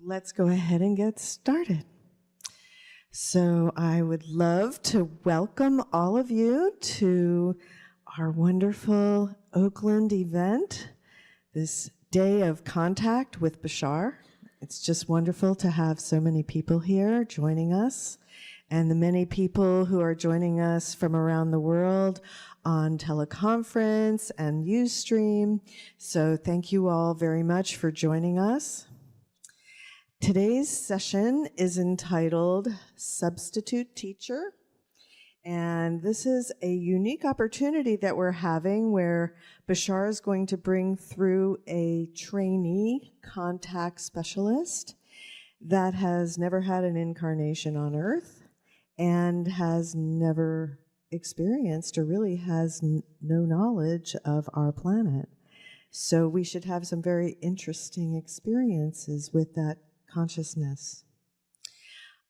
let's go ahead and get started. So I would love to welcome all of you to our wonderful Oakland event, this day of contact with Bashar. It's just wonderful to have so many people here joining us, and the many people who are joining us from around the world on teleconference and Ustream. So thank you all very much for joining us. Today's session is entitled Substitute Teacher, and this is a unique opportunity that we're having where Bashar is going to bring through a trainee contact specialist that has never had an incarnation on Earth and has never experienced or really has no knowledge of our planet. So we should have some very interesting experiences with that consciousness.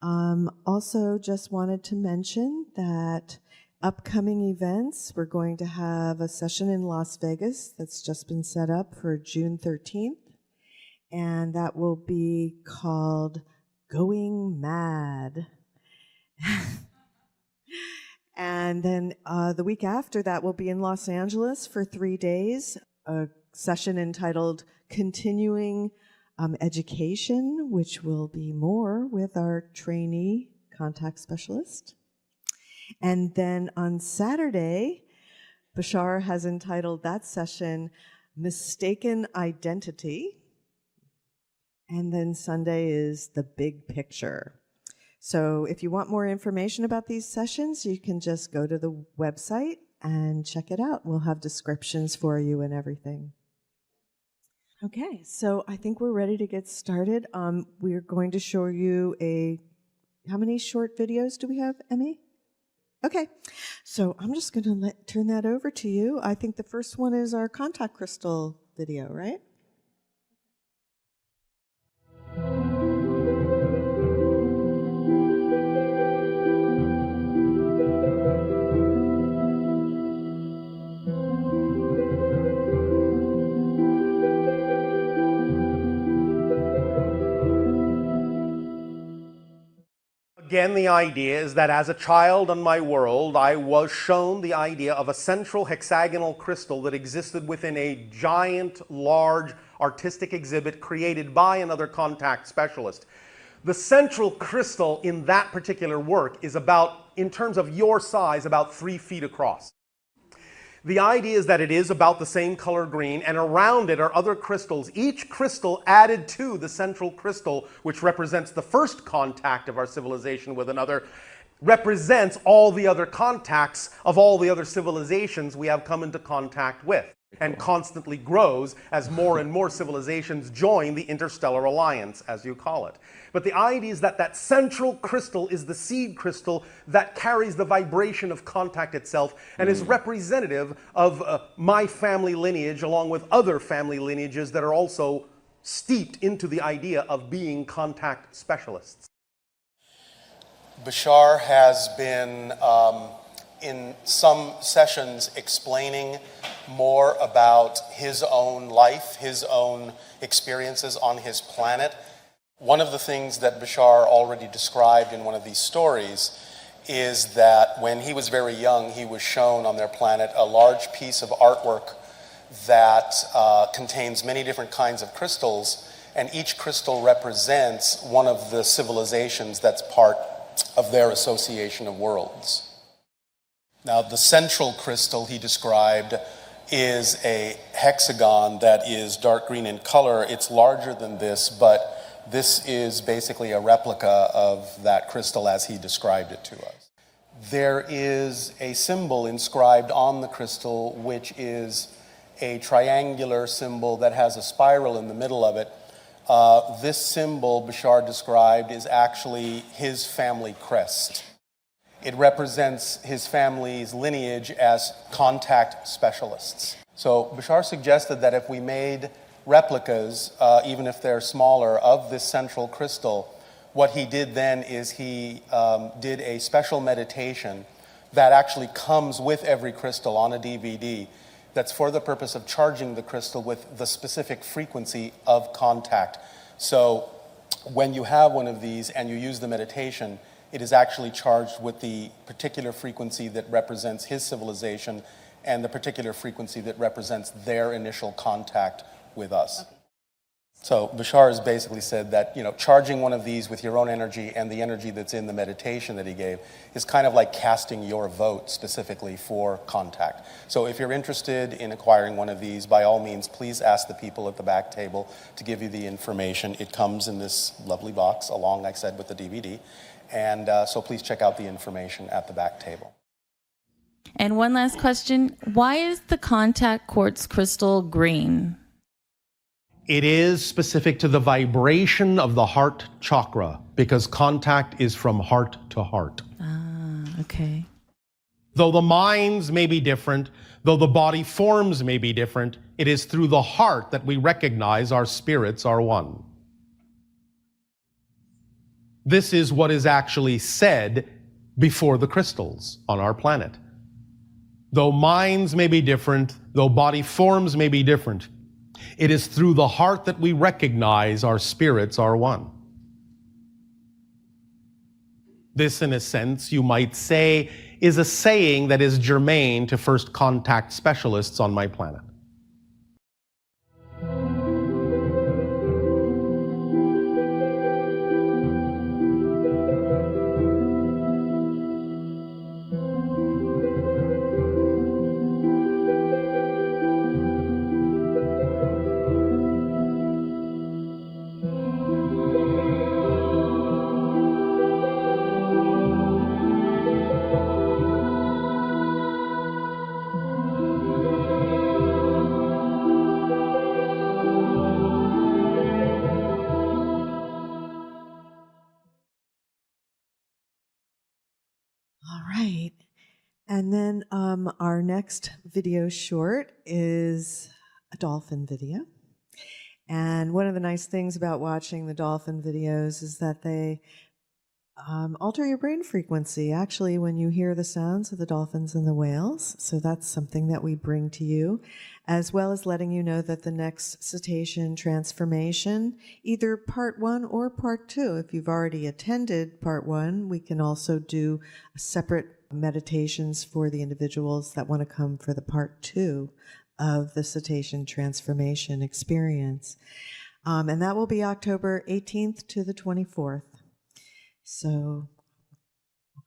Also, just wanted to mention that upcoming events, we're going to have a session in Las Vegas that's just been set up for June 13th, and that will be called Going Mad. And then the week after that, we'll be in Los Angeles for 3 days, a session entitled Continuing Education, which will be more with our trainee contact specialist. And then on Saturday, Bashar has entitled that session Mistaken Identity. And then Sunday is The Big Picture. So if you want more information about these sessions, you can just go to the website and check it out. We'll have descriptions for you and everything. Okay, so I think we're ready to get started. We're going to show you how many short videos do we have, Emmy? Okay, so I'm just going to turn that over to you. I think the first one is our contact crystal video, right? Again, the idea is that as a child on my world, I was shown the idea of a central hexagonal crystal that existed within a giant, large artistic exhibit created by another contact specialist. The central crystal in that particular work is about, in terms of your size, about 3 feet across. The idea is that it is about the same color green, and around it are other crystals, each crystal added to the central crystal, which represents the first contact of our civilization with another, represents all the other contacts of all the other civilizations we have come into contact with, and constantly grows as more and more civilizations join the interstellar alliance, as you call it. But the idea is that that central crystal is the seed crystal that carries the vibration of contact itself and is representative of my family lineage, along with other family lineages that are also steeped into the idea of being contact specialists. Bashar has been in some sessions explaining more about his own life, his own experiences on his planet. One of the things that Bashar already described in one of these stories is that when he was very young, he was shown on their planet a large piece of artwork that contains many different kinds of crystals, and each crystal represents one of the civilizations that's part of their association of worlds. Now, the central crystal he described is a hexagon that is dark green in color. It's larger than this, but this is basically a replica of that crystal as he described it to us. There is a symbol inscribed on the crystal, which is a triangular symbol that has a spiral in the middle of it. This symbol, Bashar described, is actually his family crest. It represents his family's lineage as contact specialists. So Bashar suggested that if we made replicas, even if they're smaller, of this central crystal, what he did then is he did a special meditation that actually comes with every crystal on a DVD that's for the purpose of charging the crystal with the specific frequency of contact. So when you have one of these and you use the meditation, it is actually charged with the particular frequency that represents his civilization and the particular frequency that represents their initial contact with us. Okay. So Bashar has basically said that, charging one of these with your own energy and the energy that's in the meditation that he gave is kind of like casting your vote specifically for contact. So if you're interested in acquiring one of these, by all means, please ask the people at the back table to give you the information. It comes in this lovely box along, like I said, with the DVD. And so please check out the information at the back table. And one last question. Why is the contact quartz crystal green? It is specific to the vibration of the heart chakra, because contact is from heart to heart. Ah, okay. Though the minds may be different, though the body forms may be different, it is through the heart that we recognize our spirits are one. This is what is actually said before the crystals on our planet. Though minds may be different, though body forms may be different, it is through the heart that we recognize our spirits are one. This, in a sense, you might say, is a saying that is germane to first contact specialists on my planet. All right. And then our next video short is a dolphin video. And one of the nice things about watching the dolphin videos is that they alter your brain frequency, actually, when you hear the sounds of the dolphins and the whales. So that's something that we bring to you, as well as letting you know that the next cetacean transformation, either part 1 or part 2, if you've already attended part 1, we can also do separate meditations for the individuals that want to come for the part 2 of the cetacean transformation experience. And that will be October 18th to the 24th. So we'll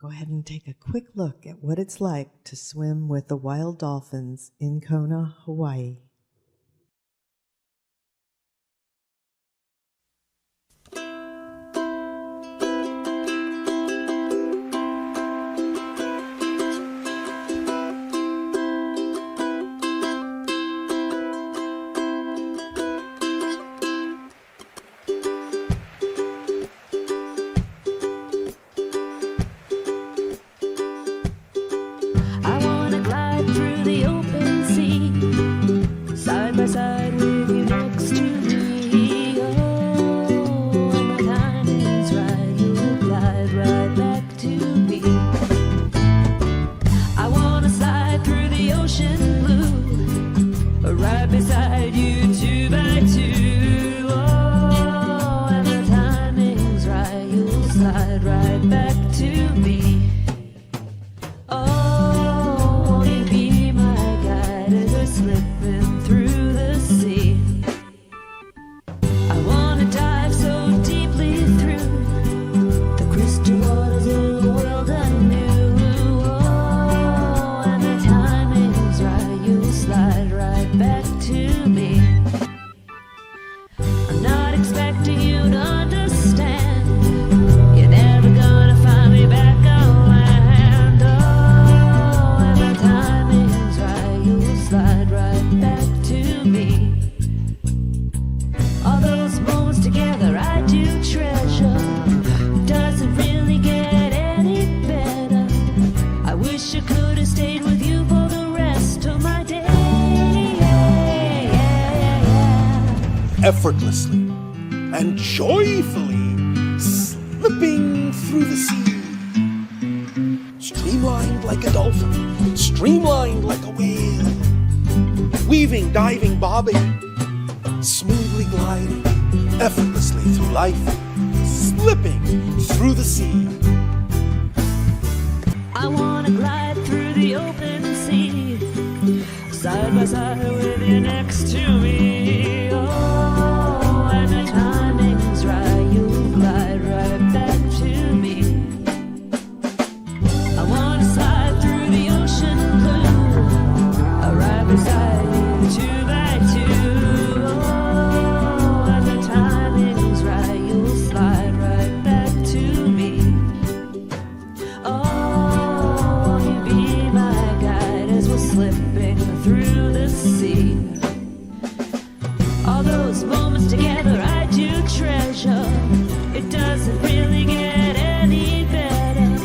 go ahead and take a quick look at what it's like to swim with the wild dolphins in Kona, Hawaii. Effortlessly and joyfully slipping through the sea, streamlined like a dolphin, streamlined like a whale, weaving, diving, bobbing, smoothly gliding effortlessly through life. slipping through the sea. I wanna glide through the open sea, side by side with you next to me. Oh, when the timing's right, you'll glide right back to me. I wanna slide through the ocean blue, right beside you, 2 by 2. Oh, when the timing's right, you'll slide right back to me. Oh, won't you be my guide as we're slipping through the sea? All those moments together I do treasure. It doesn't really get any better.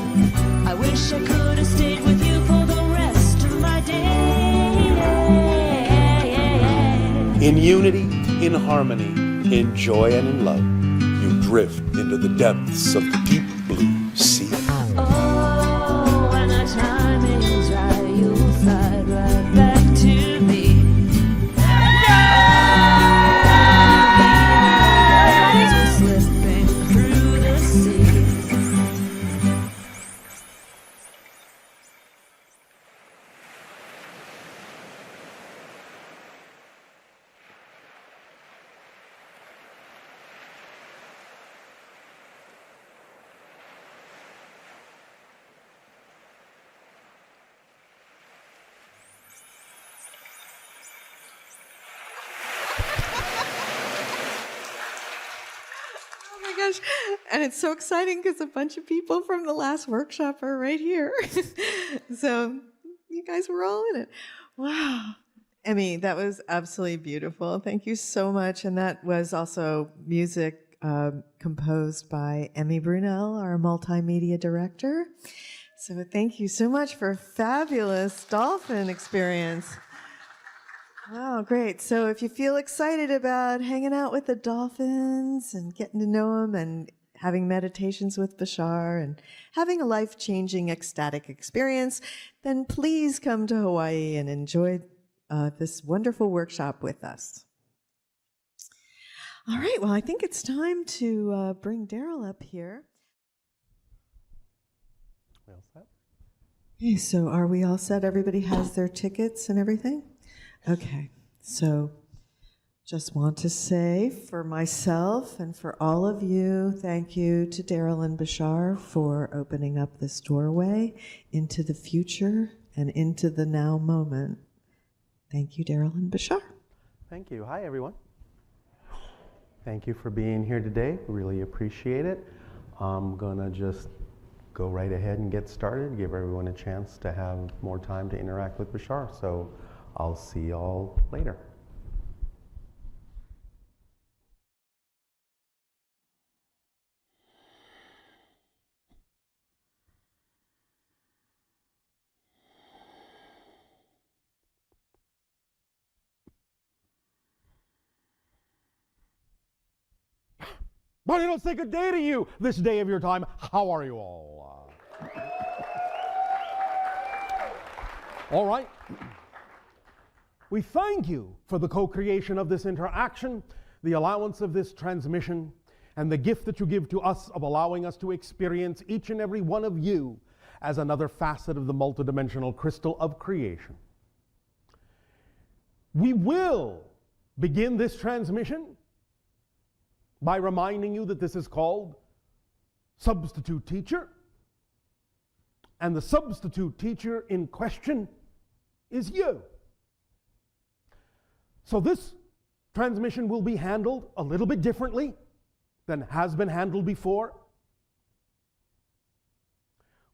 I wish I could have stayed with you for the rest of my day. In unity, in harmony, in joy and in love, you drift into the depths of the deep blue sea. Oh, when the timing's right, you'll slide right back to me. As we're slipping through the sea. Oh my gosh. And it's so exciting because a bunch of people from the last workshop are right here. So you guys were all in it. Wow. Emmy, that was absolutely beautiful. Thank you so much. And that was also music composed by Emmy Brunel, our multimedia director. So thank you so much for a fabulous dolphin experience. Wow, great. So if you feel excited about hanging out with the dolphins and getting to know them and having meditations with Bashar and having a life-changing ecstatic experience, then please come to Hawaii and enjoy this wonderful workshop with us. All right, well, I think it's time to bring Darryl up here. We all set? Okay, so are we all set? Everybody has their tickets and everything? Okay, so just want to say for myself and for all of you, thank you to Darryl and Bashar for opening up this doorway into the future and into the now moment. Thank you, Darryl and Bashar. Thank you. Hi, everyone. Thank you for being here today. Really appreciate it. I'm going to just go right ahead and get started, give everyone a chance to have more time to interact with Bashar. So I'll see y'all later. But I don't say good day to you this day of your time. How are you all? All right. We thank you for the co-creation of this interaction, the allowance of this transmission, and the gift that you give to us of allowing us to experience each and every one of you as another facet of the multidimensional crystal of creation. We will begin this transmission by reminding you that this is called substitute teacher, and the substitute teacher in question is you. So this transmission will be handled a little bit differently than has been handled before.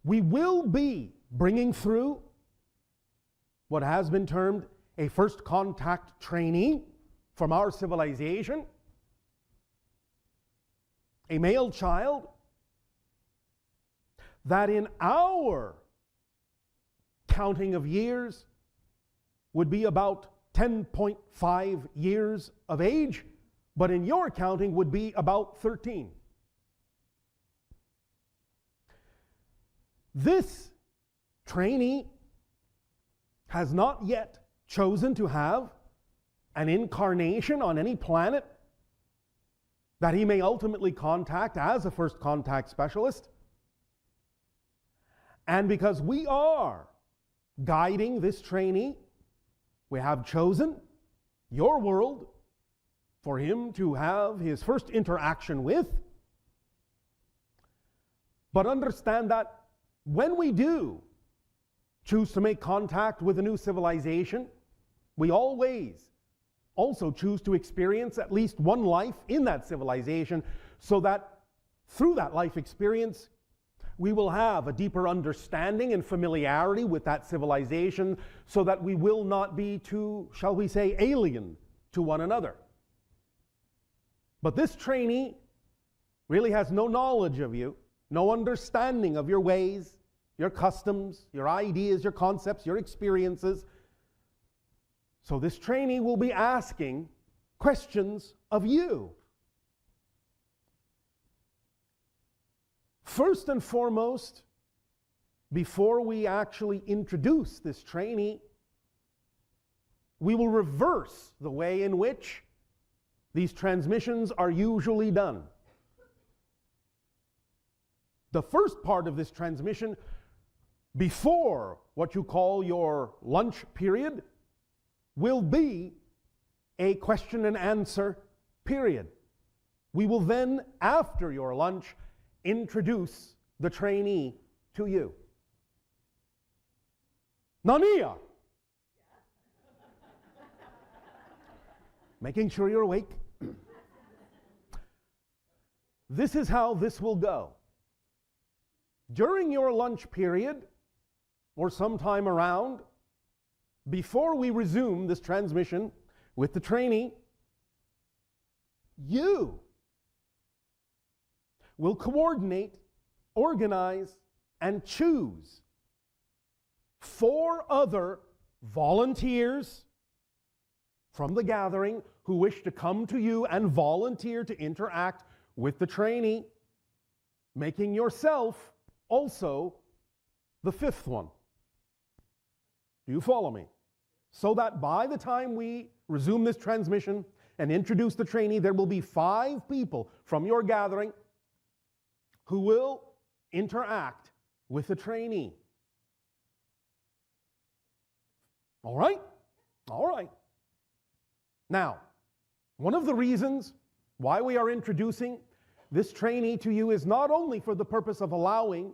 We will be bringing through what has been termed a first contact trainee from our civilization, a male child that in our counting of years would be about 10.5 years of age, but in your counting would be about 13. This trainee has not yet chosen to have an incarnation on any planet that he may ultimately contact as a first contact specialist. And because we are guiding this trainee, we have chosen your world for him to have his first interaction with. But understand that when we do choose to make contact with a new civilization, we always also choose to experience at least one life in that civilization, so that through that life experience, we will have a deeper understanding and familiarity with that civilization, so that we will not be too, shall we say, alien to one another. But this trainee really has no knowledge of you, no understanding of your ways, your customs, your ideas, your concepts, your experiences. So this trainee will be asking questions of you. First and foremost, before we actually introduce this trainee, we will reverse the way in which these transmissions are usually done. The first part of this transmission, before what you call your lunch period, will be a question and answer period. We will then, after your lunch, introduce the trainee to you. Nania! Making sure you're awake. This is how this will go. During your lunch period, or sometime around, before we resume this transmission with the trainee, you will coordinate, organize, and choose 4 other volunteers from the gathering who wish to come to you and volunteer to interact with the trainee, making yourself also the 5th one. Do you follow me? So that by the time we resume this transmission and introduce the trainee, there will be 5 people from your gathering who will interact with the trainee. All right? All right. Now, one of the reasons why we are introducing this trainee to you is not only for the purpose of allowing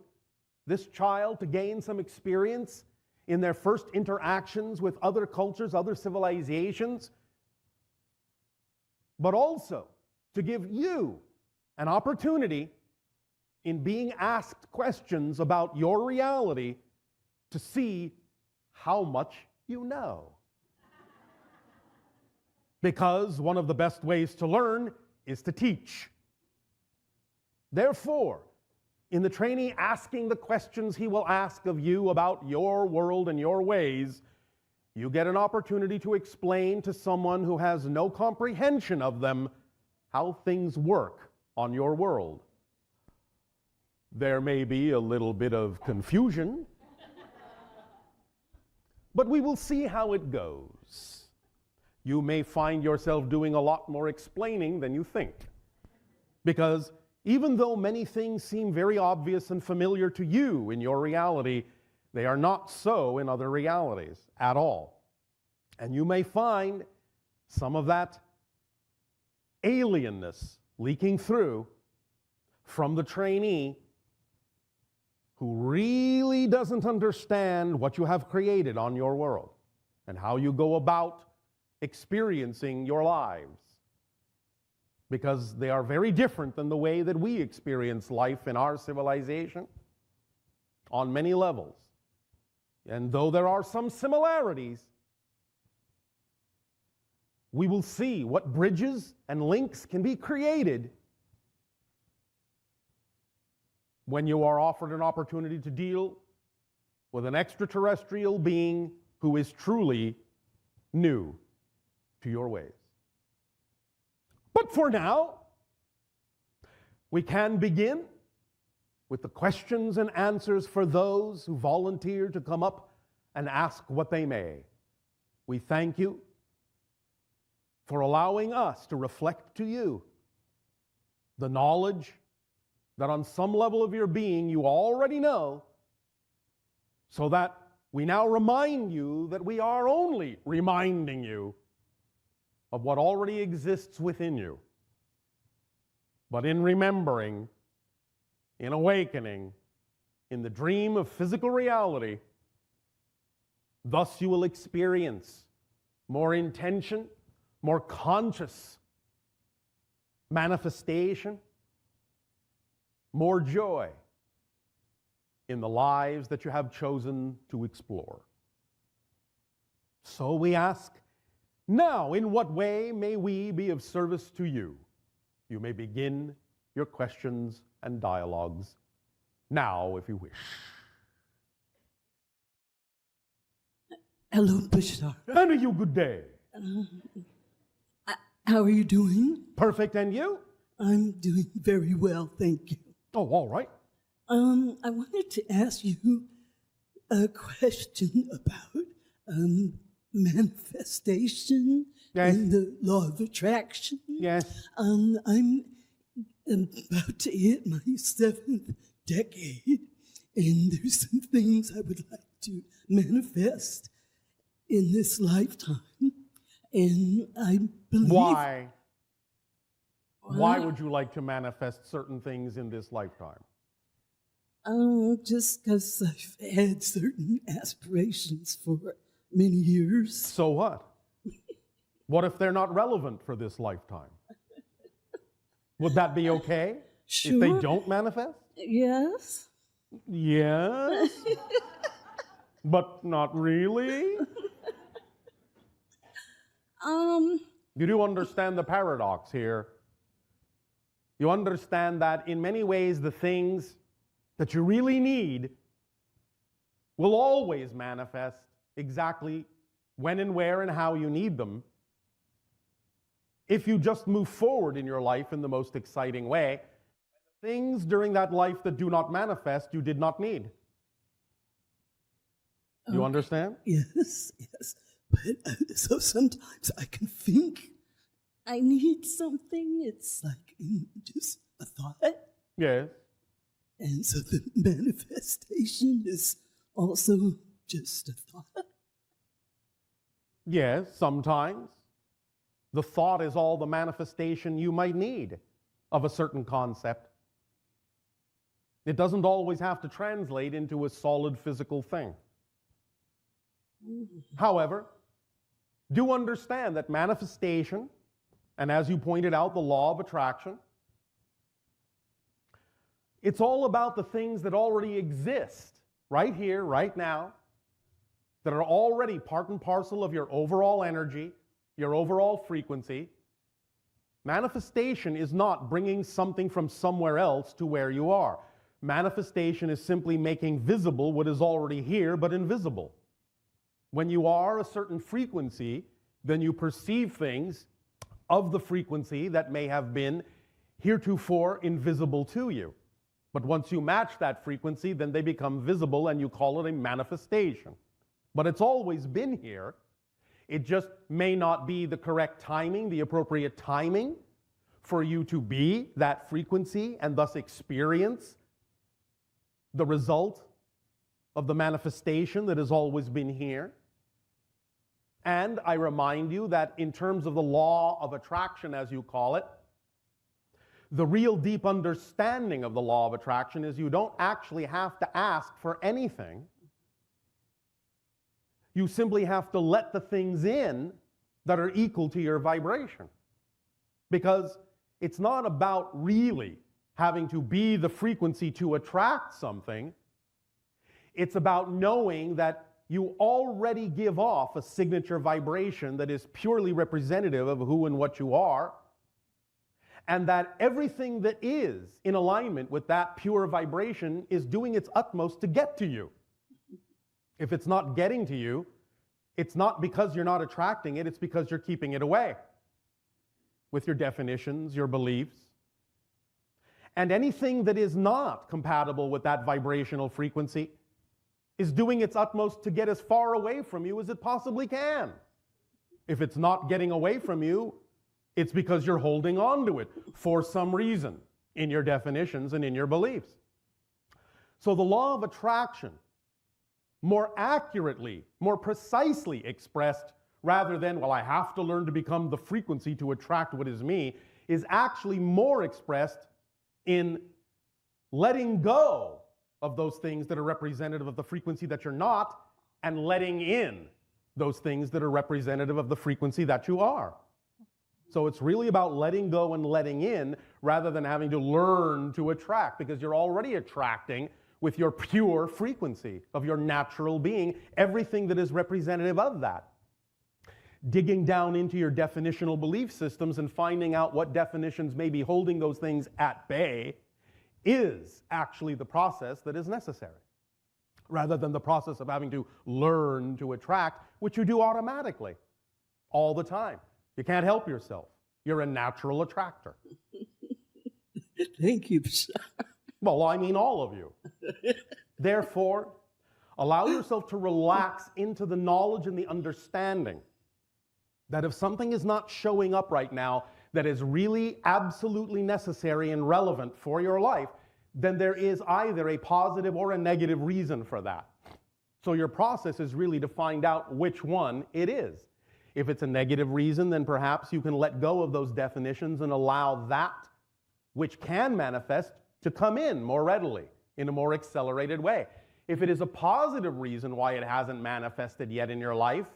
this child to gain some experience in their first interactions with other cultures, other civilizations, but also to give you an opportunity in being asked questions about your reality to see how much you know. Because one of the best ways to learn is to teach. Therefore, in the trainee asking the questions he will ask of you about your world and your ways, you get an opportunity to explain to someone who has no comprehension of them how things work on your world. There may be a little bit of confusion, but we will see how it goes. You may find yourself doing a lot more explaining than you think, because even though many things seem very obvious and familiar to you in your reality, they are not so in other realities at all. And you may find some of that alienness leaking through from the trainee who really doesn't understand what you have created on your world and how you go about experiencing your lives, because they are very different than the way that we experience life in our civilization on many levels. And though there are some similarities, we will see what bridges and links can be created when you are offered an opportunity to deal with an extraterrestrial being who is truly new to your ways. But for now, we can begin with the questions and answers for those who volunteer to come up and ask what they may. We thank you for allowing us to reflect to you the knowledge that on some level of your being you already know, so that we now remind you that we are only reminding you of what already exists within you. But in remembering, in awakening, in the dream of physical reality, thus you will experience more intention, more conscious manifestation, more joy in the lives that you have chosen to explore. So we ask, now, in what way may we be of service to you? You may begin your questions and dialogues now, if you wish. Hello, Bashar. And a you good day. How are you doing? Perfect, and you? I'm doing very well, thank you. Oh, all right. I wanted to ask you a question about manifestation Yes. and the law of attraction. Yes. I'm about to hit my 7th decade, and there's some things I would like to manifest in this lifetime. And I believe... Why? Why would you like to manifest certain things in this lifetime? Just because I've had certain aspirations for many years. So what? What if they're not relevant for this lifetime? Would that be okay? Sure. If they don't manifest? Yes. Yes. But not really? You do understand the paradox here. You understand that in many ways the things that you really need will always manifest exactly when and where and how you need them, if you just move forward in your life in the most exciting way. Things during that life that do not manifest, you did not need. You understand? Yes, yes. But so sometimes I can think I need something. It's like just a thought. Yes. And so the manifestation is also just a thought. Yes, sometimes. The thought is all the manifestation you might need of a certain concept. It doesn't always have to translate into a solid physical thing. However, do understand that manifestation, and as you pointed out, the law of attraction, it's all about the things that already exist right here, right now, that are already part and parcel of your overall energy, your overall frequency. Manifestation is not bringing something from somewhere else to where you are. Manifestation is simply making visible what is already here but invisible. When you are a certain frequency, then you perceive things of the frequency that may have been heretofore invisible to you. But once you match that frequency, then they become visible and you call it a manifestation. But it's always been here. It just may not be the correct timing, the appropriate timing for you to be that frequency and thus experience the result of the manifestation that has always been here. And I remind you that in terms of the law of attraction, as you call it, the real deep understanding of the law of attraction is you don't actually have to ask for anything. You simply have to let the things in that are equal to your vibration. Because it's not about really having to be the frequency to attract something. It's about knowing that you already give off a signature vibration that is purely representative of who and what you are, and that everything that is in alignment with that pure vibration is doing its utmost to get to you. If it's not getting to you, it's not because you're not attracting it, it's because you're keeping it away with your definitions, your beliefs. And anything that is not compatible with that vibrational frequency is doing its utmost to get as far away from you as it possibly can. If it's not getting away from you, it's because you're holding on to it for some reason. in your definitions and in your beliefs. So the law of attraction, more accurately, more precisely expressed, rather than, well, I have to learn to become the frequency to attract what is me, is actually more expressed in letting go of those things that are representative of the frequency that you're not, and letting in those things that are representative of the frequency that you are. So it's really about letting go and letting in, rather than having to learn to attract, because you're already attracting with your pure frequency of your natural being, everything that is representative of that. Digging down into your definitional belief systems and finding out what definitions may be holding those things at bay is actually the process that is necessary, rather than the process of having to learn to attract, which you do automatically all the time. You can't help yourself. You're a natural attractor. Thank you, Bashar. Well, I mean all of you. Therefore, allow yourself to relax into the knowledge and the understanding that if something is not showing up right now that is really absolutely necessary and relevant for your life, then there is either a positive or a negative reason for that. So your process is really to find out which one it is. If it's a negative reason, then perhaps you can let go of those definitions and allow that which can manifest to come in more readily, in a more accelerated way. If it is a positive reason why it hasn't manifested yet in your life,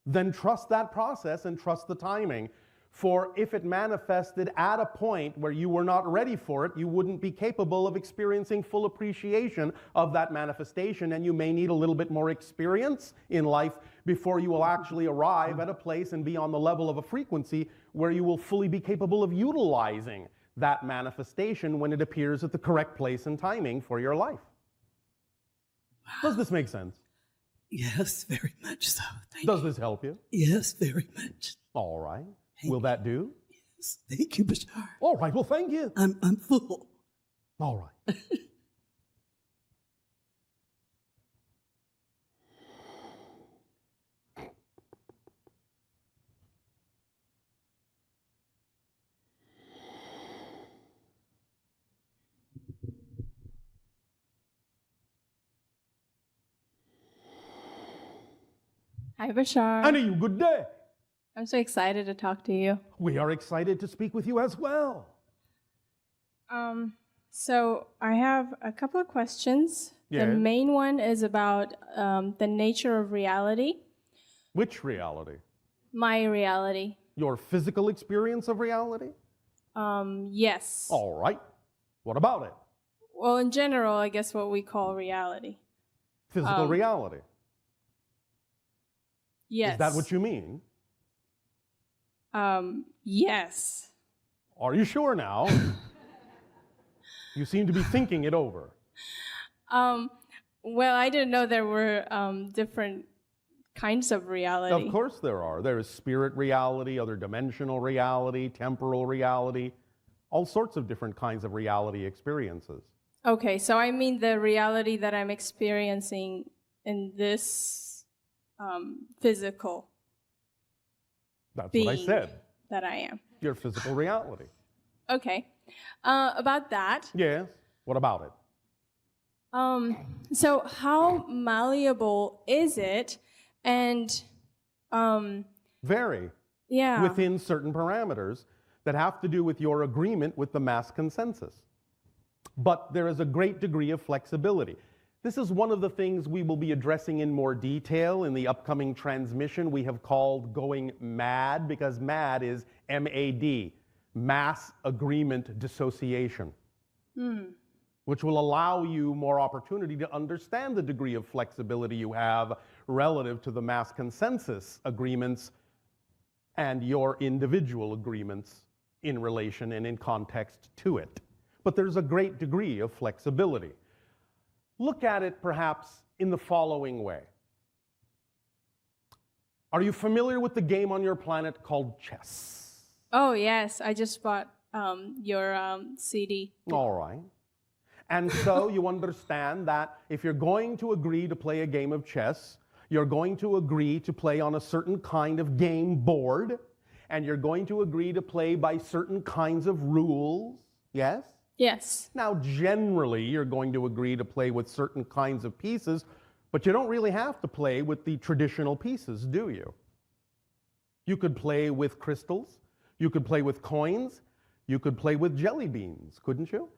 then trust that process and trust the timing. For if it manifested at a point where you were not ready for it, you wouldn't be capable of experiencing full appreciation of that manifestation, and you may need a little bit more experience in life before you will actually arrive at a place and be on the level of a frequency where you will fully be capable of utilizing that manifestation when it appears at the correct place and timing for your life. Does this make sense? Yes, very much so. Thank Does you. this help you? Yes, very much. All right. Will that do? Yes, thank you, Bashar. All right. Well, thank you. I'm full. All right. Hi, Bashar. Annie, good day. I'm so excited to talk to you. We are excited to speak with you as well. So I have a couple of questions. Yes. The main one is about the nature of reality. Which reality? My reality. Your physical experience of reality? Yes. All right. What about it? Well, in general, I guess what we call reality. Physical reality. Yes. Is that what you mean? Yes. Are you sure now? You seem to be thinking it over. Well, I didn't know there were different kinds of reality. Of course there are. There is spirit reality, other dimensional reality, temporal reality, all sorts of different kinds of reality experiences. Okay, so I mean the reality that I'm experiencing in this physical That's being what I said. that I am. Your physical reality. Okay. About that, Yes. What about it? so how malleable is it? And Very. yeah. Within certain parameters that have to do with your agreement with the mass consensus. But there is a great degree of flexibility. This is one of the things we will be addressing in more detail in the upcoming transmission we have called Going Mad, because MAD is MAD, Mass Agreement Dissociation, which will allow you more opportunity to understand the degree of flexibility you have relative to the mass consensus agreements and your individual agreements in relation and in context to it. But there's a great degree of flexibility. Look at it perhaps in the following way. Are you familiar with the game on your planet called chess? Oh yes, I just bought your CD. All right. And so you understand that if you're going to agree to play a game of chess, you're going to agree to play on a certain kind of game board, and you're going to agree to play by certain kinds of rules Yes? Yes. Now, generally, you're going to agree to play with certain kinds of pieces, but you don't really have to play with the traditional pieces, do you? You could play with crystals, you could play with coins, you could play with jelly beans, couldn't you?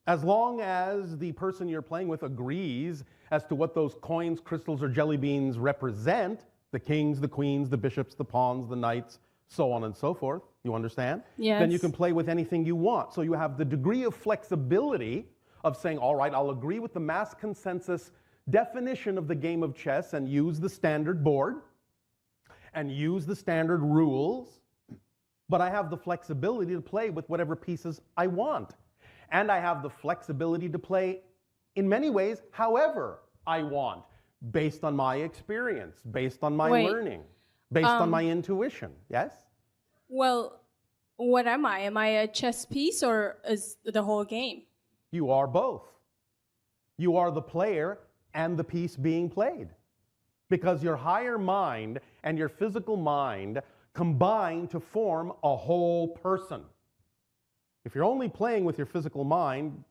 As long as the person you're playing with agrees as to what those coins, crystals, or jelly beans represent, the kings, the queens, the bishops, the pawns, the knights, so on and so forth, you understand? Yes. Then you can play with anything you want. So you have the degree of flexibility of saying, all right, I'll agree with the mass consensus definition of the game of chess and use the standard board and use the standard rules, but I have the flexibility to play with whatever pieces I want. And I have the flexibility to play, in many ways, however I want, based on my experience, based on my learning, based on my intuition. Yes? Well, what am I? Am I a chess piece or is the whole game? You are both. You are the player and the piece being played. Because your higher mind and your physical mind combine to form a whole person. If you're only playing with your physical mind,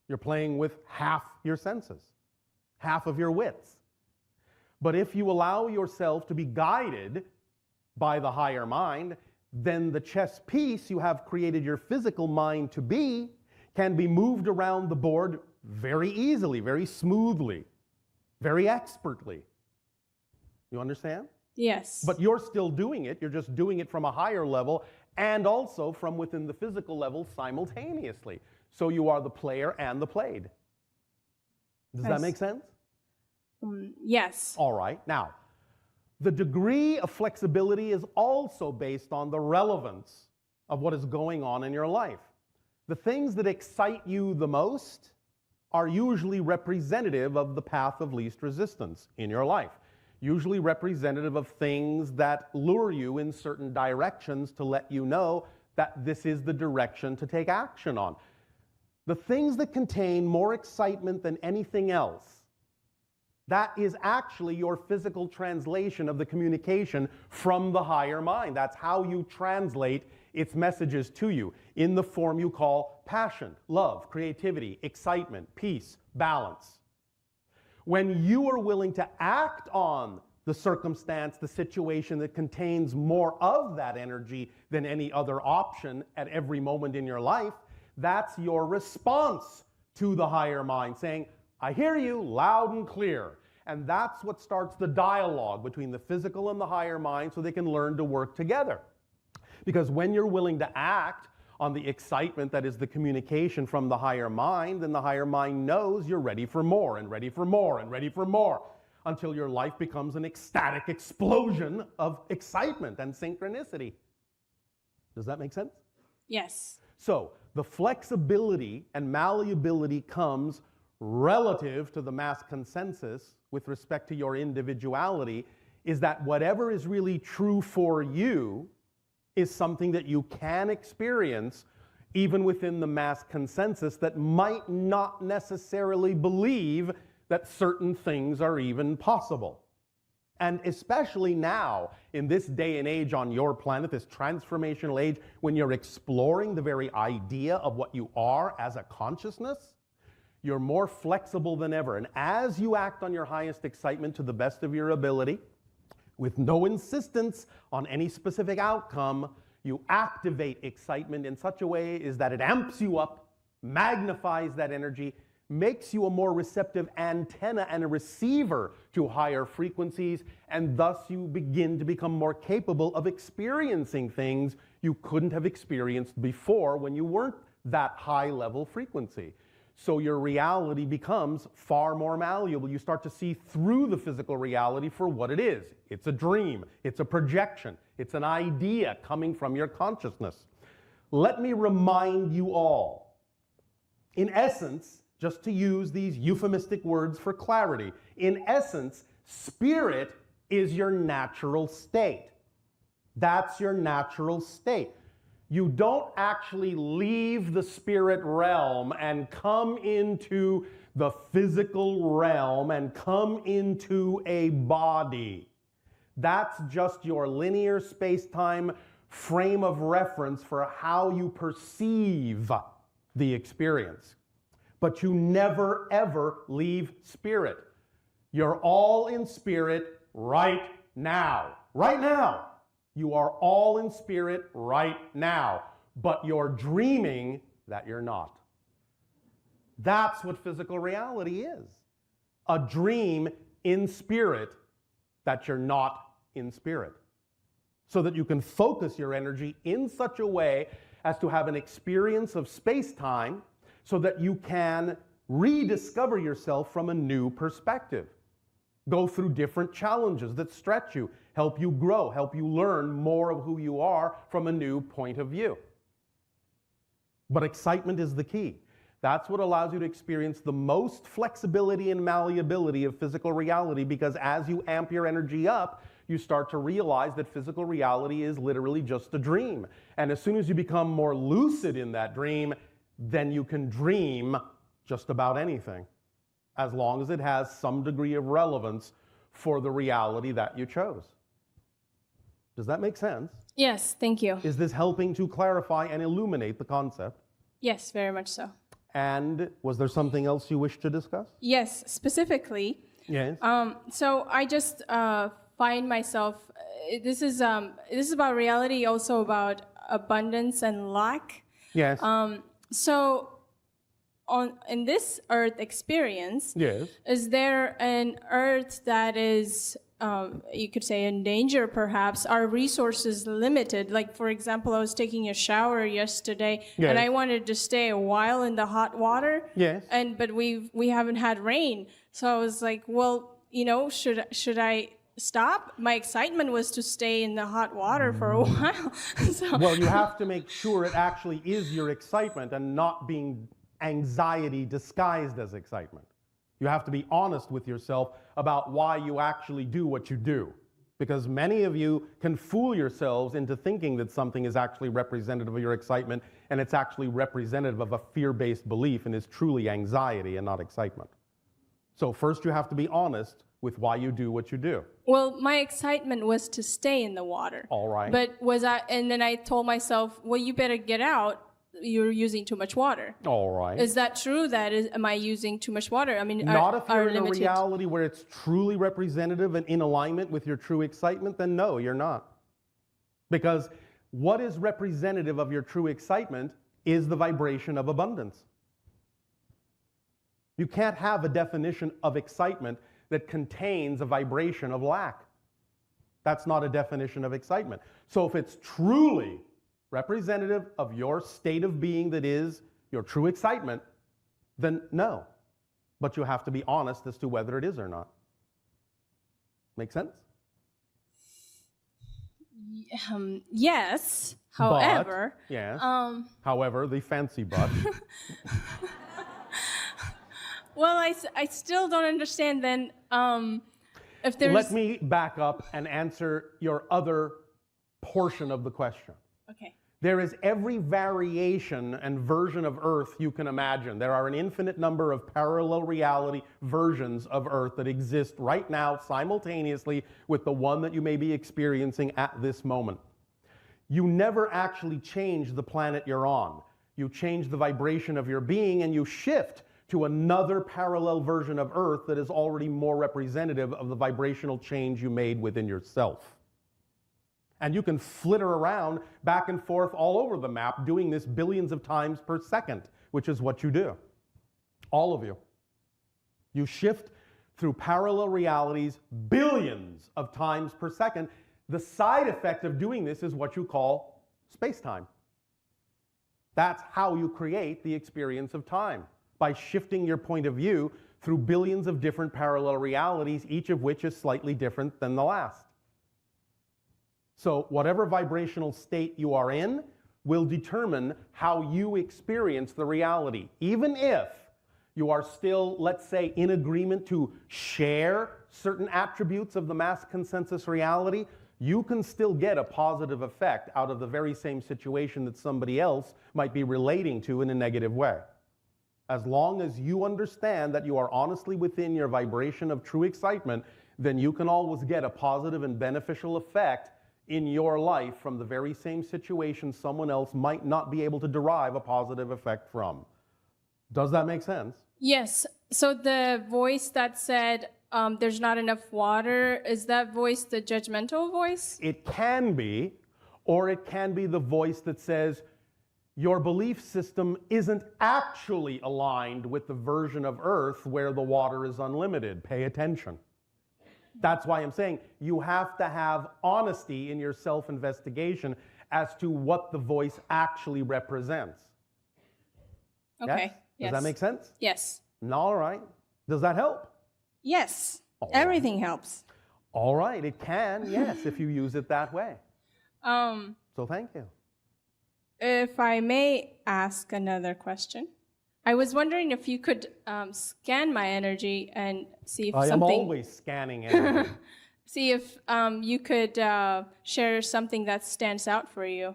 you're playing with half your senses, half of your wits. But if you allow yourself to be guided by the higher mind, then the chess piece you have created your physical mind to be can be moved around the board very easily, very smoothly, very expertly. You understand? Yes. But you're still doing it. You're just doing it from a higher level and also from within the physical level simultaneously. So you are the player and the played. Does that make sense? Yes. All right. Now, the degree of flexibility is also based on the relevance of what is going on in your life. The things that excite you the most are usually representative of the path of least resistance in your life. Usually representative of things that lure you in certain directions to let you know that this is the direction to take action on. The things that contain more excitement than anything else, that is actually your physical translation of the communication from the higher mind. That's how you translate its messages to you in the form you call passion, love, creativity, excitement, peace, balance. When you are willing to act on the circumstance, the situation that contains more of that energy than any other option at every moment in your life, that's your response to the higher mind, saying, I hear you loud and clear. And that's what starts the dialogue between the physical and the higher mind so they can learn to work together. Because when you're willing to act on the excitement that is the communication from the higher mind, then the higher mind knows you're ready for more and ready for more and ready for more until your life becomes an ecstatic explosion of excitement and synchronicity. Does that make sense? Yes. So the flexibility and malleability comes relative to the mass consensus with respect to your individuality is that whatever is really true for you is something that you can experience even within the mass consensus that might not necessarily believe that certain things are even possible. And especially now, in this day and age on your planet, this transformational age, when you're exploring the very idea of what you are as a consciousness, you're more flexible than ever. And as you act on your highest excitement to the best of your ability, with no insistence on any specific outcome, you activate excitement in such a way is that it amps you up, magnifies that energy, makes you a more receptive antenna and a receiver to higher frequencies, and thus you begin to become more capable of experiencing things you couldn't have experienced before when you weren't that high level frequency. So your reality becomes far more malleable. You start to see through the physical reality for what it is. It's a dream. It's a projection. It's an idea coming from your consciousness. Let me remind you all, in essence, just to use these euphemistic words for clarity, in essence, spirit is your natural state. That's your natural state. You don't actually leave the spirit realm and come into the physical realm and come into a body. That's just your linear space-time frame of reference for how you perceive the experience. But you never, ever leave spirit. You're all in spirit right now. Right now. You are all in spirit right now. But you're dreaming that you're not. That's what physical reality is. A dream in spirit that you're not in spirit. So that you can focus your energy in such a way as to have an experience of space-time so that you can rediscover yourself from a new perspective. Go through different challenges that stretch you, help you grow, help you learn more of who you are from a new point of view. But excitement is the key. That's what allows you to experience the most flexibility and malleability of physical reality, because as you amp your energy up, you start to realize that physical reality is literally just a dream. And as soon as you become more lucid in that dream, then you can dream just about anything, as long as it has some degree of relevance for the reality that you chose. Does that make sense? Yes, thank you. Is this helping to clarify and illuminate the concept? Yes, very much so. And was there something else you wish to discuss? Yes, specifically. Yes. So I just find myself. This is about reality, also about abundance and lack. Yes. So, in this Earth experience, Yes. is there an Earth that is, you could say, in danger? Perhaps are resources limited? Like, for example, I was taking a shower yesterday, Yes. and I wanted to stay a while in the hot water. Yes. But we haven't had rain, so I was like, well, should I stop? My excitement was to stay in the hot water for a while. So, Well, you have to make sure it actually is your excitement and not being anxiety disguised as excitement. You have to be honest with yourself about why you actually do what you do. Because many of you can fool yourselves into thinking that something is actually representative of your excitement, and it's actually representative of a fear-based belief and is truly anxiety and not excitement. So first you have to be honest with why you do what you do. well, my excitement was to stay in the water. All right. And then I told myself, well, you better get out. You're using too much water. All right. Is that true? Am I using too much water? I mean, Not if you're in a limited. reality where it's truly representative and in alignment with your true excitement, then no, you're not. Because what is representative of your true excitement is the vibration of abundance. You can't have a definition of excitement that contains a vibration of lack. That's not a definition of excitement. So if it's truly representative of your state of being that is your true excitement, then no. But you have to be honest as to whether it is or not. Make sense? Yes. However, But, yes. However, the fancy but. well, I still don't understand then if there's. Let me back up and answer your other portion of the question. Okay. There is every variation and version of Earth you can imagine. There are an infinite number of parallel reality versions of Earth that exist right now simultaneously with the one that you may be experiencing at this moment. You never actually change the planet you're on. You change the vibration of your being and you shift to another parallel version of Earth that is already more representative of the vibrational change you made within yourself. And you can flitter around back and forth all over the map doing this billions of times per second, which is what you do. All of you. You shift through parallel realities billions of times per second. The side effect of doing this is what you call space-time. That's how you create the experience of time, by shifting your point of view through billions of different parallel realities, each of which is slightly different than the last. So whatever vibrational state you are in will determine how you experience the reality. Even if you are still, let's say, in agreement to share certain attributes of the mass consensus reality, you can still get a positive effect out of the very same situation that somebody else might be relating to in a negative way. As long as you understand that you are honestly within your vibration of true excitement, then you can always get a positive and beneficial effect in your life from the very same situation someone else might not be able to derive a positive effect from. Does that make sense? Yes. So the voice that said there's not enough water, is that voice the judgmental voice? It can be, or it can be the voice that says, your belief system isn't actually aligned with the version of Earth where the water is unlimited. Pay attention. That's why I'm saying you have to have honesty in your self-investigation as to what the voice actually represents. Okay. Yes? Does that make sense? Yes. All right. Does that help? Yes. All Everything helps. All right. It can, yes, if you use it that way. So thank you. If I may ask another question, I was wondering if you could scan my energy and see if I am something. always scanning energy. See if you could share something that stands out for you.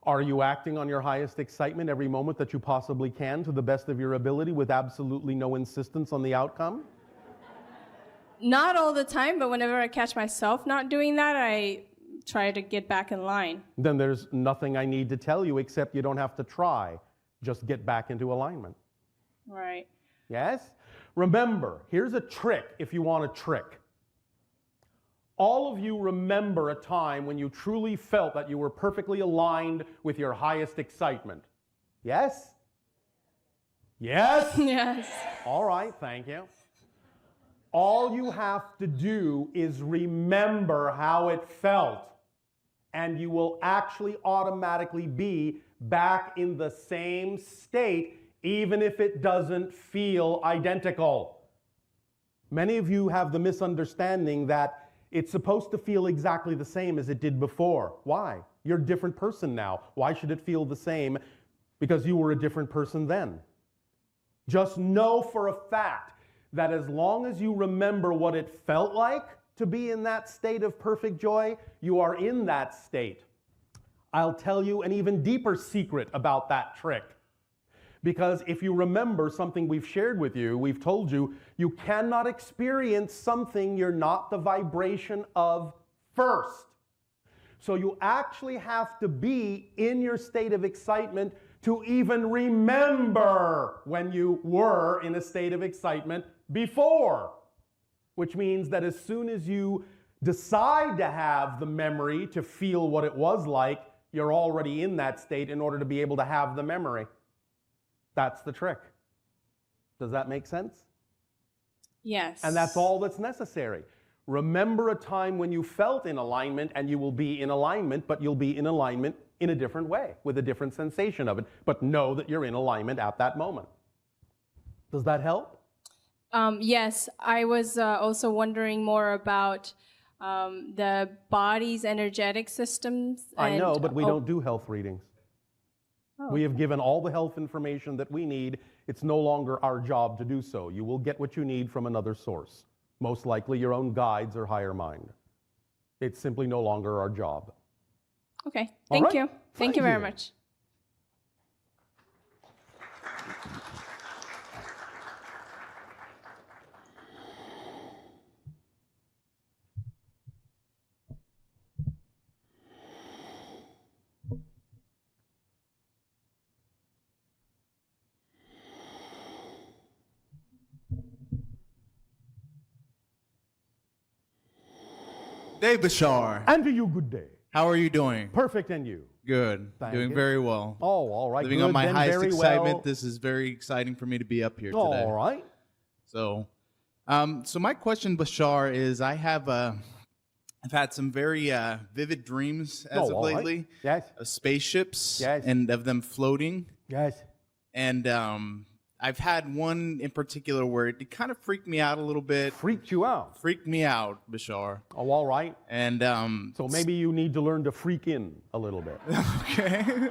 Are you acting on your highest excitement every moment that you possibly can to the best of your ability with absolutely no insistence on the outcome? Not all the time, but whenever I catch myself not doing that, I try to get back in line. Then there's nothing I need to tell you except you don't have to try. Just get back into alignment. Right. Yes? Remember, here's a trick if you want a trick. All of you remember a time when you truly felt that you were perfectly aligned with your highest excitement. Yes? Yes? Yes. All right, thank you. All you have to do is remember how it felt, and you will actually automatically be back in the same state, even if it doesn't feel identical. Many of you have the misunderstanding that it's supposed to feel exactly the same as it did before. Why? You're a different person now. Why should it feel the same? Because you were a different person then. Just know for a fact that as long as you remember what it felt like to be in that state of perfect joy, you are in that state. I'll tell you an even deeper secret about that trick. Because if you remember something we've shared with you, we've told you, you cannot experience something you're not the vibration of first. So you actually have to be in your state of excitement to even remember when you were in a state of excitement before. Which means that as soon as you decide to have the memory to feel what it was like, you're already in that state in order to be able to have the memory. That's the trick. Does that make sense? Yes. And that's all that's necessary. Remember a time when you felt in alignment, and you will be in alignment, but you'll be in alignment in a different way, with a different sensation of it. But know that you're in alignment at that moment. Does that help? Yes. I was also wondering more about the body's energetic systems. I know, but we don't do health readings. Oh. We have given all the health information that we need. It's no longer our job to do so. You will get what you need from another source, most likely your own guides or higher mind. It's simply no longer our job. Okay. All Thank right. you. Thank you very much. Hey, Bashar. And to you, good day. How are you doing? Perfect, and you? Good. Thank Doing you. very well. Oh, all right. Living good, on my then highest very excitement. well. This is very exciting for me to be up here today. All right. So, so my question, Bashar, is I've had some very vivid dreams as of all right. lately. Yes. Of spaceships. Yes. And of them floating. Yes. And I've had one in particular where it kind of freaked me out a little bit. Freaked you out? Freaked me out, Bashar. Oh, all right. And so maybe you need to learn to freak in a little bit. Okay.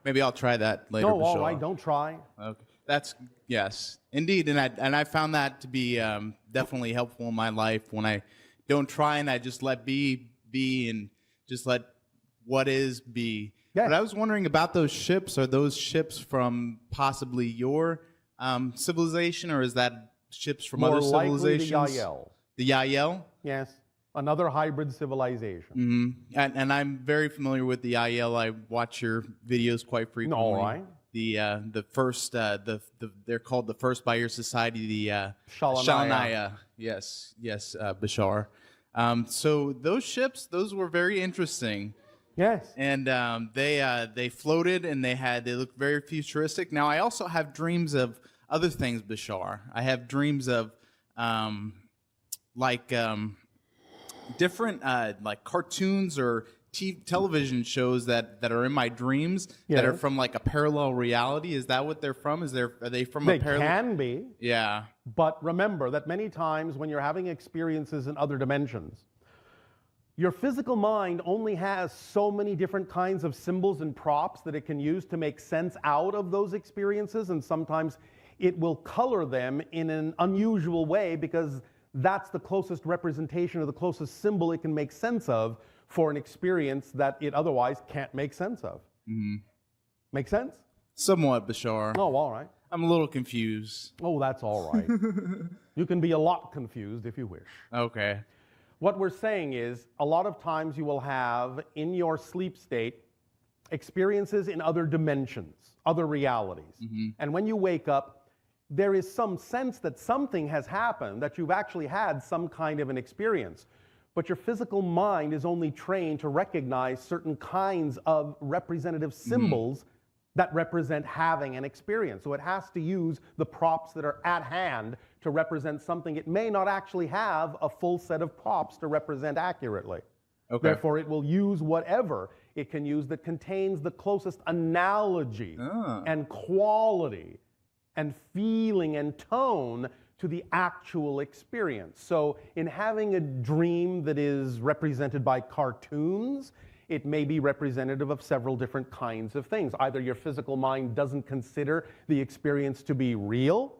Maybe I'll try that later, No, Bashar. all right. Don't try. Okay. That's, yes, indeed. And I found that to be definitely helpful in my life when I don't try and I just let be and just let what is be. Yes. But I was wondering about those ships. Are those ships from possibly your civilization, or is that ships from More other likely civilizations? the Yael. The Yael? Yes. Another hybrid civilization. And I'm very familiar with the IL. I watch your videos quite frequently. All right. The first they're called the First by Your Society, the Shalanaya. Yes, Bashar. So those ships, those were very interesting. Yes. And they floated and they looked very futuristic. Now I also have dreams of other things, Bashar. I have dreams of different like cartoons or television shows that are in my dreams that are from like a parallel reality. Is that what they're from? Are they from a parallel? They can be. Yeah. But remember that many times when you're having experiences in other dimensions, your physical mind only has so many different kinds of symbols and props that it can use to make sense out of those experiences, and sometimes it will color them in an unusual way because that's the closest representation or the closest symbol it can make sense of for an experience that it otherwise can't make sense of. Make sense? Somewhat, Bashar. Oh, all right. I'm a little confused. Oh, that's all right. You can be a lot confused if you wish. Okay. What we're saying is a lot of times you will have in your sleep state experiences in other dimensions, other realities. And when you wake up, there is some sense that something has happened, that you've actually had some kind of an experience. But your physical mind is only trained to recognize certain kinds of representative symbols that represent having an experience. So it has to use the props that are at hand to represent something it may not actually have a full set of props to represent accurately. Okay. Therefore, it will use whatever it can use that contains the closest analogy and quality and feeling and tone to the actual experience. So in having a dream that is represented by cartoons, it may be representative of several different kinds of things. Either your physical mind doesn't consider the experience to be real,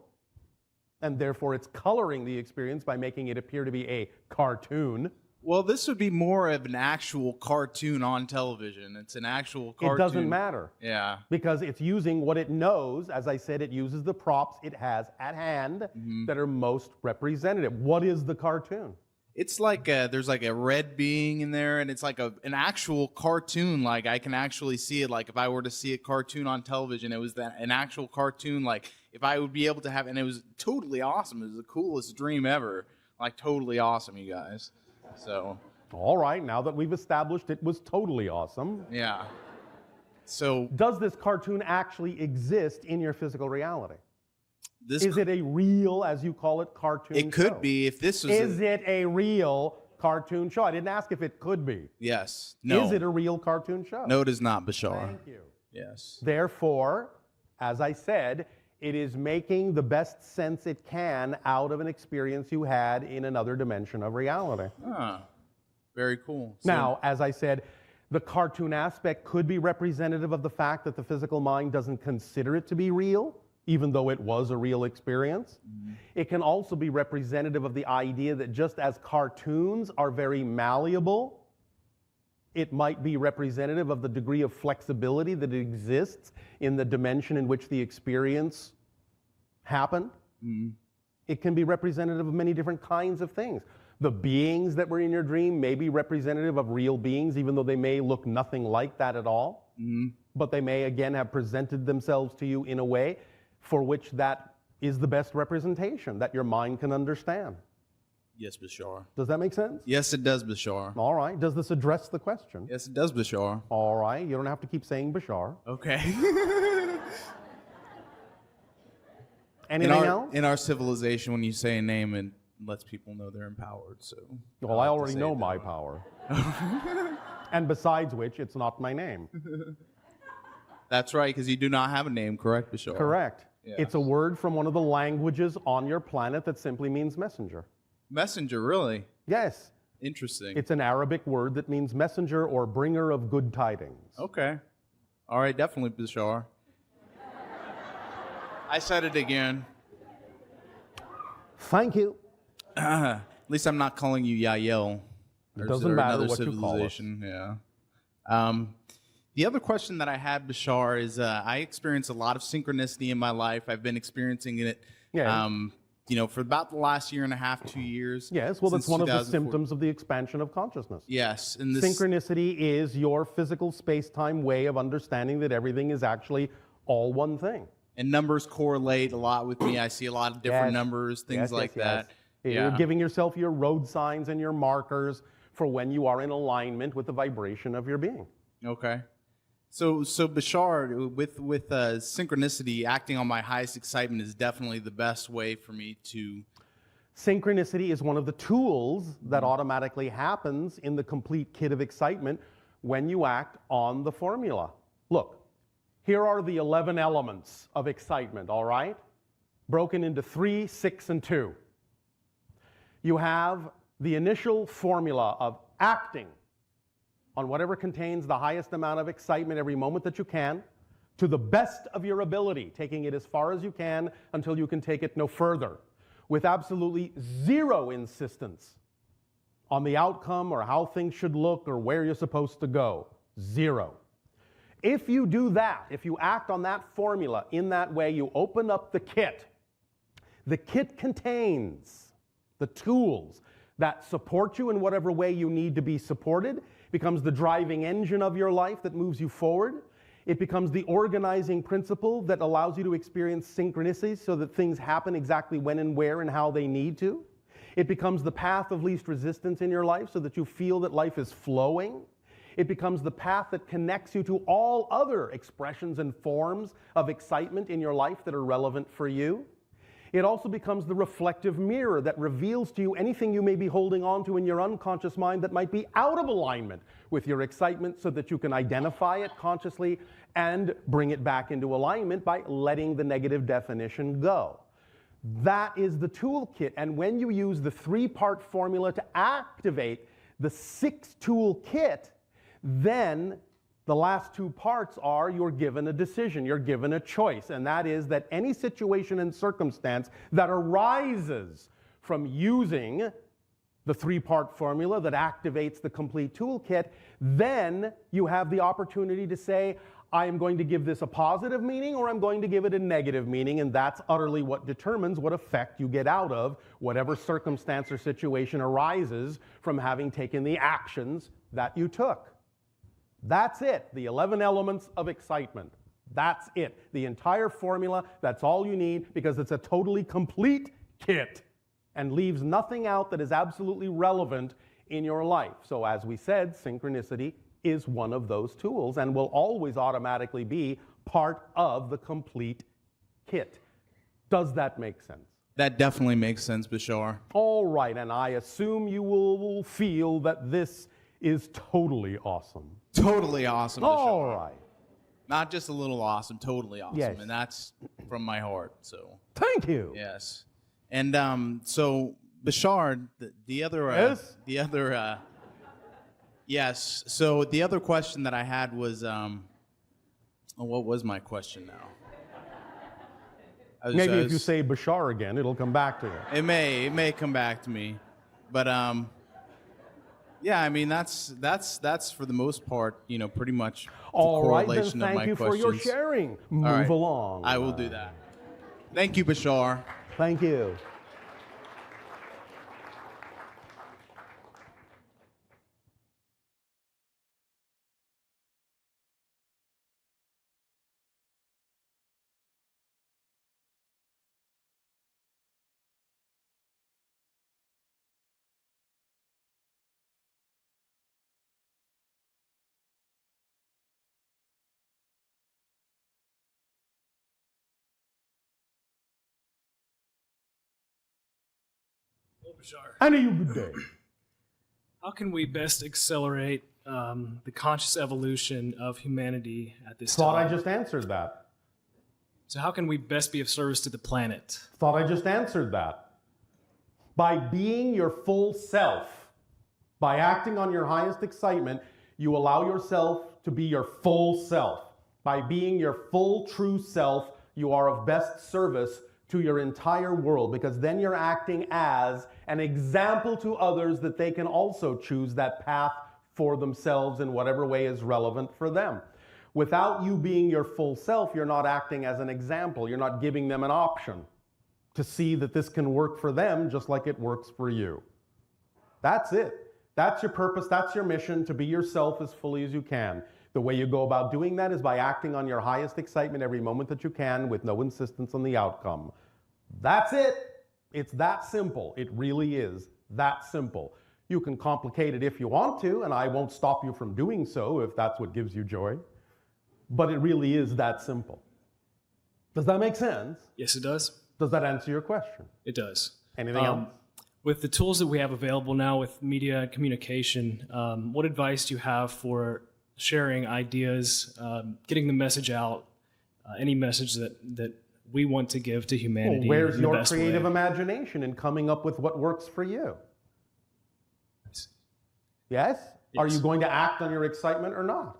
and therefore it's coloring the experience by making it appear to be a cartoon. Well, this would be more of an actual cartoon on television. It's an actual cartoon. It doesn't matter. Yeah. Because it's using what it knows. As I said, it uses the props it has at hand that are most representative. What is the cartoon? It's like there's like a red being in there, and it's like an actual cartoon. Like I can actually see it. Like if I were to see a cartoon on television, it was an actual cartoon. Like if I would be able to have, and it was totally awesome. It was the coolest dream ever. Like totally awesome, you guys. So. All right, now that we've established it was totally awesome. Yeah. So. Does this cartoon actually exist in your physical reality? Is it a real, as you call it, cartoon show? It could be if this was. Is it a real cartoon show? I didn't ask if it could be. Yes. No. Is it a real cartoon show? No, it is not, Bashar. Thank you. Yes. Therefore, as I said, it is making the best sense it can out of an experience you had in another dimension of reality. Ah, very cool. Now, as I said, the cartoon aspect could be representative of the fact that the physical mind doesn't consider it to be real, even though it was a real experience. It can also be representative of the idea that just as cartoons are very malleable, it might be representative of the degree of flexibility that exists in the dimension in which the experience happened. It can be representative of many different kinds of things. The beings that were in your dream may be representative of real beings, even though they may look nothing like that at all. But they may, again, have presented themselves to you in a way for which that is the best representation that your mind can understand. Yes, Bashar. Does that make sense? Yes, it does, Bashar. All right. Does this address the question? Yes, it does, Bashar. All right. You don't have to keep saying Bashar. Okay. Anything else? In our civilization, when you say a name, it lets people know they're empowered. So. Well, I already know my power. And besides which, it's not my name. That's right, because you do not have a name, correct, Bashar? Correct. Yes. It's a word from one of the languages on your planet that simply means messenger. Messenger, really? Yes. Interesting. It's an Arabic word that means messenger or bringer of good tidings. Okay. All right, definitely, Bashar. I said it again. Thank you. At least I'm not calling you Yael. It doesn't matter what you call us. Yeah. The other question that I had, Bashar, is I experience a lot of synchronicity in my life. I've been experiencing it for about the last year and a half, 2 years. Yes, well, that's since one of the 2004. symptoms of the expansion of consciousness. Yes, and this Synchronicity is your physical space-time way of understanding that everything is actually all one thing. and numbers correlate a lot with me. I see a lot of different Yes. numbers, things Yes, like yes, yes. that. You're giving yourself your road signs and your markers for when you are in alignment with the vibration of your being. Okay. So Bashar, with synchronicity, acting on my highest excitement is definitely the best way for me to. Synchronicity is one of the tools that automatically happens in the complete kit of excitement when you act on the formula. Look, here are the 11 elements of excitement, all right? Broken into 3, 6, and 2. You have the initial formula of acting on whatever contains the highest amount of excitement every moment that you can, to the best of your ability, taking it as far as you can until you can take it no further, with absolutely zero insistence on the outcome or how things should look or where you're supposed to go. Zero. If you do that, if you act on that formula in that way, you open up the kit. The kit contains the tools that support you in whatever way you need to be supported, becomes the driving engine of your life that moves you forward. It becomes the organizing principle that allows you to experience synchronicities so that things happen exactly when and where and how they need to. It becomes the path of least resistance in your life so that you feel that life is flowing. It becomes the path that connects you to all other expressions and forms of excitement in your life that are relevant for you. It also becomes the reflective mirror that reveals to you anything you may be holding on to in your unconscious mind that might be out of alignment with your excitement so that you can identify it consciously and bring it back into alignment by letting the negative definition go. That is the toolkit, and when you use the 3-part formula to activate the 6-tool kit, then the last 2 parts are you're given a decision, you're given a choice, and that is that any situation and circumstance that arises from using the 3-part formula that activates the complete toolkit, then you have the opportunity to say, I am going to give this a positive meaning or I'm going to give it a negative meaning, and that's utterly what determines what effect you get out of whatever circumstance or situation arises from having taken the actions that you took. That's it, the 11 elements of excitement. That's it, the entire formula, that's all you need because it's a totally complete kit and leaves nothing out that is absolutely relevant in your life. So as we said, synchronicity is one of those tools and will always automatically be part of the complete kit. Does that make sense? That definitely makes sense, Bashar. All right, and I assume you will feel that this is totally awesome. Totally awesome, Bashar. All right. Not just a little awesome, totally awesome. Yes. And that's from my heart, so. Thank you. Yes. And so, Bashar, the other... Yes? The other... yes. So the other question that I had was... what was my question now? Maybe if you say Bashar again, it'll come back to you. It may come back to me. But... yeah, I mean that's for the most part, pretty much the All right, correlation then of my thank you questions. for your sharing. Move All right. along. I will do that. Thank you, Bashar. Thank you. Bashar, And a good day. how can we best accelerate the conscious evolution of humanity at this Thought I time? just answered that. So how can we best be of service to the planet? Thought I just answered that. By being your full self, by acting on your highest excitement, you allow yourself to be your full self. By being your full true self, you are of best service to your entire world, because then you're acting as an example to others that they can also choose that path for themselves in whatever way is relevant for them. Without you being your full self, you're not acting as an example. You're not giving them an option. to see that this can work for them just like it works for you. That's it. That's your purpose, that's your mission, to be yourself as fully as you can. The way you go about doing that is by acting on your highest excitement every moment that you can with no insistence on the outcome. That's it. It's that simple. It really is that simple. You can complicate it if you want to, and I won't stop you from doing so if that's what gives you joy. But it really is that simple. Does that make sense? Yes, it does. Does that answer your question? It does. Anything else? With the tools that we have available now with media and communication, what advice do you have for sharing ideas, getting the message out, any message that we want to give to humanity? Well, where's in the your best creative way? imagination in coming up with what works for you? Yes? Are you going to act on your excitement or not?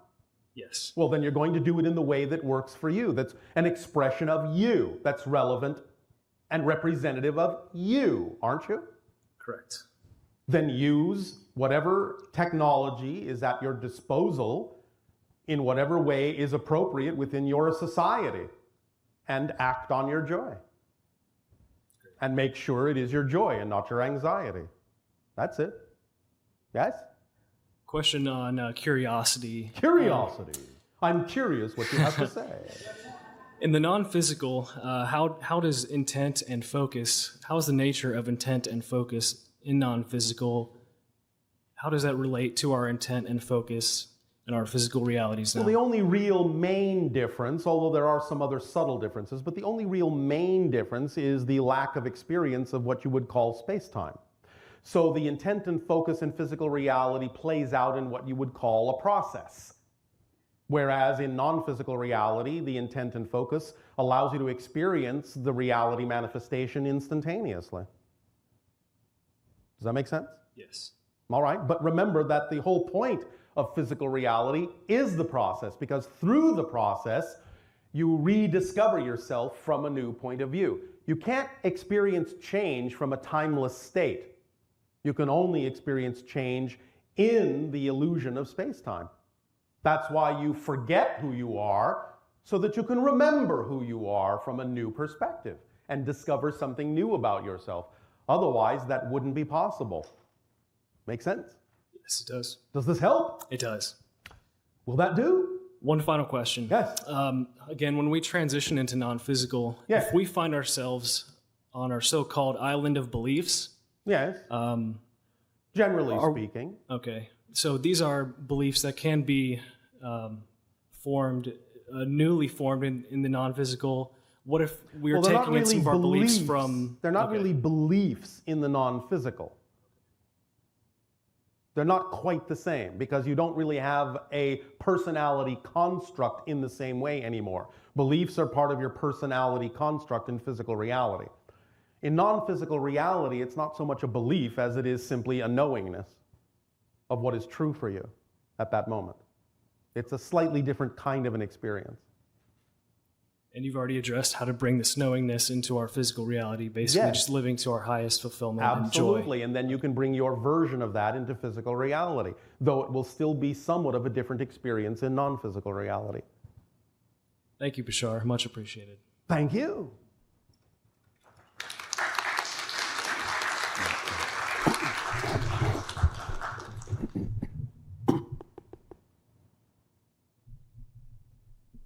Yes. Well, then you're going to do it in the way that works for you. That's an expression of you, that's relevant and representative of you, aren't you? Correct. Then use whatever technology is at your disposal in whatever way is appropriate within your society and act on your joy. And make sure it is your joy and not your anxiety. That's it. Yes? Question on curiosity. Curiosity. I'm curious what you have to say. In the non-physical, how does intent and focus, how is the nature of intent and focus in non-physical, how does that relate to our intent and focus in our physical realities now? Well, the only real main difference, although there are some other subtle differences, but the only real main difference is the lack of experience of what you would call space-time. So the intent and focus in physical reality plays out in what you would call a process. Whereas in non-physical reality, the intent and focus allows you to experience the reality manifestation instantaneously. Does that make sense? Yes. All right, but remember that the whole point of physical reality is the process, because through the process, you rediscover yourself from a new point of view. You can't experience change from a timeless state. You can only experience change in the illusion of space-time. That's why you forget who you are, so that you can remember who you are from a new perspective and discover something new about yourself. Otherwise, that wouldn't be possible. Make sense? Yes, it does. Does this help? It does. Will that do? One final question. Yes. Again, when we transition into non-physical, Yes. if we find ourselves on our so-called island of beliefs, Yes. Generally speaking. Okay. So these are beliefs that can be formed, newly formed in the non-physical. What if we are taking in some of our beliefs from... They're not really beliefs in the non-physical. They're not quite the same, because you don't really have a personality construct in the same way anymore. Beliefs are part of your personality construct in physical reality. In non-physical reality, it's not so much a belief as it is simply a knowingness of what is true for you at that moment. It's a slightly different kind of an experience. And you've already addressed how to bring this knowingness into our physical reality, basically Yes. just living to our highest fulfillment and joy. Absolutely, and then you can bring your version of that into physical reality, though it will still be somewhat of a different experience in non-physical reality. Thank you, Bashar. Much appreciated. Thank you.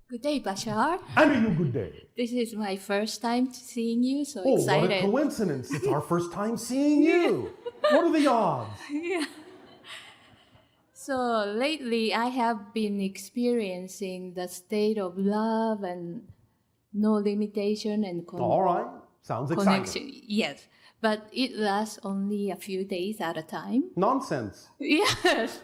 Good day, Bashar. And you good day. This is my first time seeing you, so Oh, excited. what a coincidence. It's our first time seeing you. What are the odds? Yeah. So lately, I have been experiencing the state of love and no limitation and All right. Sounds exciting. connection. Yes, but it lasts only a few days at a time. Nonsense. Yes.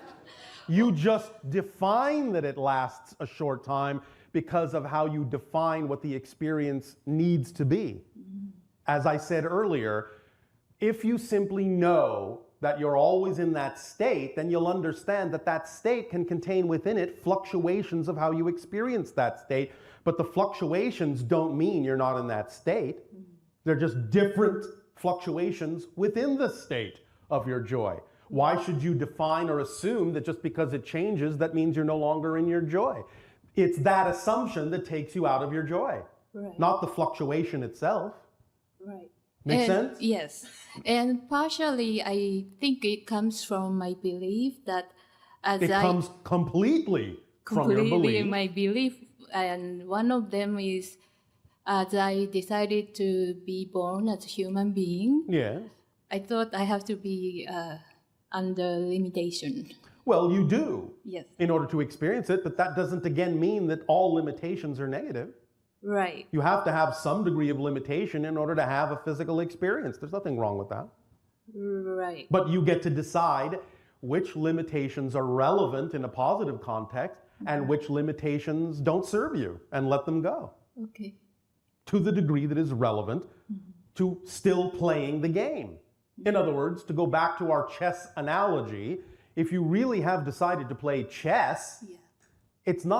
You just define that it lasts a short time because of how you define what the experience needs to be. As I said earlier, if you simply know that you're always in that state, then you'll understand that that state can contain within it fluctuations of how you experience that state. But the fluctuations don't mean you're not in that state. They're just different fluctuations within the state of your joy. Why should you define or assume that just because it changes, that means you're no longer in your joy? It's that assumption that takes you out of your joy, Right. not the fluctuation itself. Right. Make And- sense? Yes. And partially, I think it comes from my belief that as It I comes completely from your completely belief. my belief, and one of them is as I decided to be born as a human being, Yes. I thought I have to be under limitation. Well, you do Yes. in order to experience it, but that doesn't again mean that all limitations are negative. Right. You have to have some degree of limitation in order to have a physical experience. There's nothing wrong with that. Right. But you get to decide which limitations are relevant in a positive context and which limitations don't serve you, and let them go Okay. to the degree that is relevant to still playing the game. In other words, to go back to our chess analogy, if you really have decided to play chess, Yeah. it's not